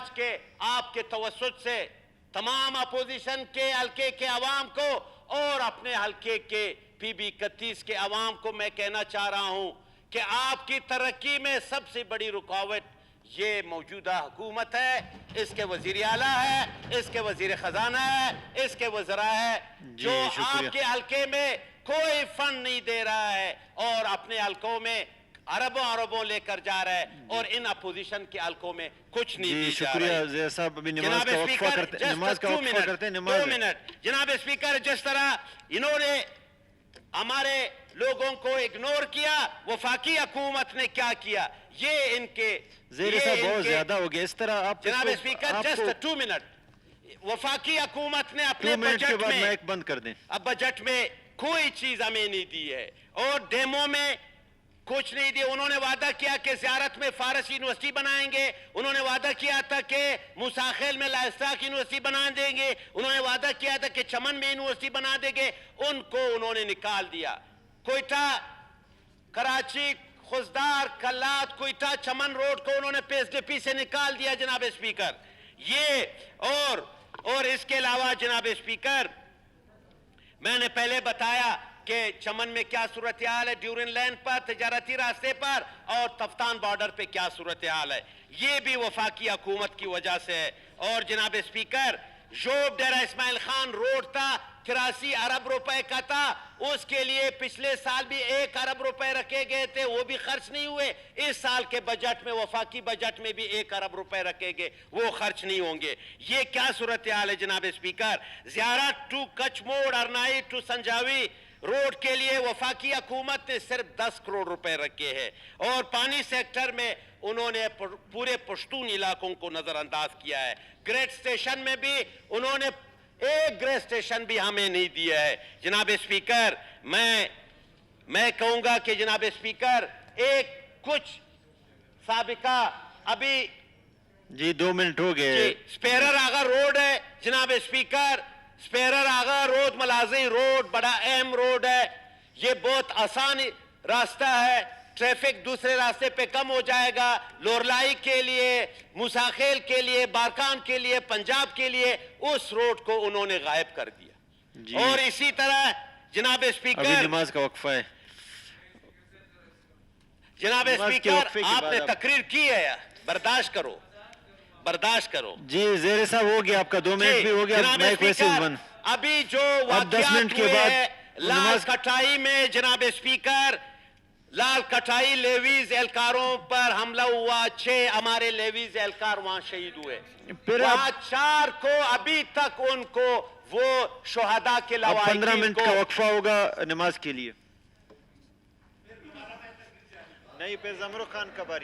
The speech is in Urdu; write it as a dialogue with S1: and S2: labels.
S1: آج کے آپ کے توسط سے تمام اپوزیشن کے حلقے کے عوام کو اور اپنے حلقے کے پی بی 31 کے عوام کو میں کہنا چاہ رہا ہوں کہ آپ کی ترقی میں سب سے بڑی رکاوٹ یہ موجودہ حکومت ہے، اس کے وزیر اعلیٰ ہے، اس کے وزیر خزانہ ہے، اس کے وزراء ہے، جو آپ کے حلقے میں کوئی فنڈ نہیں دے رہا ہے اور اپنے حلقوں میں اربوں اربوں لے کر جا رہا ہے اور ان اپوزیشن کے حلقوں میں کچھ نہیں دی جا رہی۔
S2: شکریہ زیر صاحب، ابھی نماز کا وقفہ کرتے ہیں۔
S1: دو منٹ جناب اسپیکر، جس طرح انہوں نے ہمارے لوگوں کو اگنور کیا، وفاقی حکومت نے کیا کیا، یہ ان کے
S2: زیر صاحب بہت زیادہ ہو گیا اس طرح آپ
S1: جناب اسپیکر جسٹ 2 منٹ، وفاقی حکومت نے اپنے
S2: 2 منٹ کے
S1: بجٹ
S2: بعد
S1: میں
S2: مائک بند کر دیں۔
S1: اب بجٹ میں کوئی چیز ہمیں نہیں دی ہے اور ڈیمو میں کچھ نہیں دی۔ انہوں نے وعدہ کیا کہ زیارت میں فارس یونیورسٹی بنائیں گے، انہوں نے وعدہ کیا تھا کہ موسیٰ میں لائسٹاک یونیورسٹی بنا دیں گے، انہوں نے وعدہ کیا تھا کہ چمن میں یونیورسٹی بنا دیں گے، ان کو انہوں نے نکال دیا۔ کوئٹہ، کراچی، خزدار، کلات، کوئٹہ چمن روڈ کو انہوں نے پیس ڈی پی سے نکال دیا جناب اسپیکر۔ یہ اور اس کے علاوہ جناب اسپیکر، میں نے پہلے بتایا کہ چمن میں کیا صورتحال ہے، ڈیورن لینڈ پر، تجارتی راستے پر اور تفتان بارڈر پہ کیا صورتحال ہے، یہ بھی وفاقی حکومت کی وجہ سے ہے۔ اور جناب speaker, job Dera Ismail Khan road تھا، 83 ارب روپے کا تھا، اس کے لیے پچھلے سال بھی 1 ارب روپے رکھے گئے تھے، وہ بھی خرچ نہیں ہوئے۔ اس سال کے بجٹ میں، وفاقی بجٹ میں بھی 1 ارب روپے رکھے گئے، وہ خرچ نہیں ہوں گے۔ یہ کیا صورتحال ہے جناب اسپیکر؟ زیارت ٹو کچھ موڑ، ارنائی ٹو سنجاوی روڈ کے لیے وفاقی حکومت نے صرف 10 کروڑ روپے رکھے ہیں اور پانی سیکٹر میں انہوں نے پورے پشتون علاقوں کو نظر انداز کیا ہے۔ گریٹ سٹیشن میں بھی انہوں نے ایک گریٹ سٹیشن بھی ہمیں نہیں دیا ہے۔ جناب اسپیکر، میں کہوں گا کہ جناب اسپیکر ایک کچھ سابقہ ابھی
S2: جی 2 منٹ ہو گئے۔
S1: سپیرر آغا روڈ ہے جناب اسپیکر، سپیرر آغا روڈ، ملازی روڈ بڑا اہم روڈ ہے، یہ بہت آسان راستہ ہے، ٹریفک دوسرے راستے پہ کم ہو جائے گا۔ لورلائی کے لیے، موسیٰ کے لیے، بارکان کے لیے، پنجاب کے لیے اس روڈ کو انہوں نے غائب کر دیا۔ اور اسی طرح جناب اسپیکر،
S2: ابھی نماز کا وقفہ ہے
S1: جناب اسپیکر، آپ نے تقریر کی ہے، برداشت کرو۔
S2: جی زیر صاحب ہو گیا آپ کا 2 منٹ بھی ہو گیا۔
S1: جناب اسپیکر، ابھی جو واقعات ہوئے ہیں لال کٹائی میں، جناب اسپیکر، لال کٹائی لیویز اہلکاروں پر حملہ ہوا، 6 ہمارے لیویز اہلکار وہاں شہید ہوئے، وہاں 4 کو ابھی تک ان کو وہ شہداء کے لواحقین کو
S2: 15 منٹ کا وقفہ ہوگا نماز کے لیے۔ نہیں، پھر زمرو خان کا باری ہے۔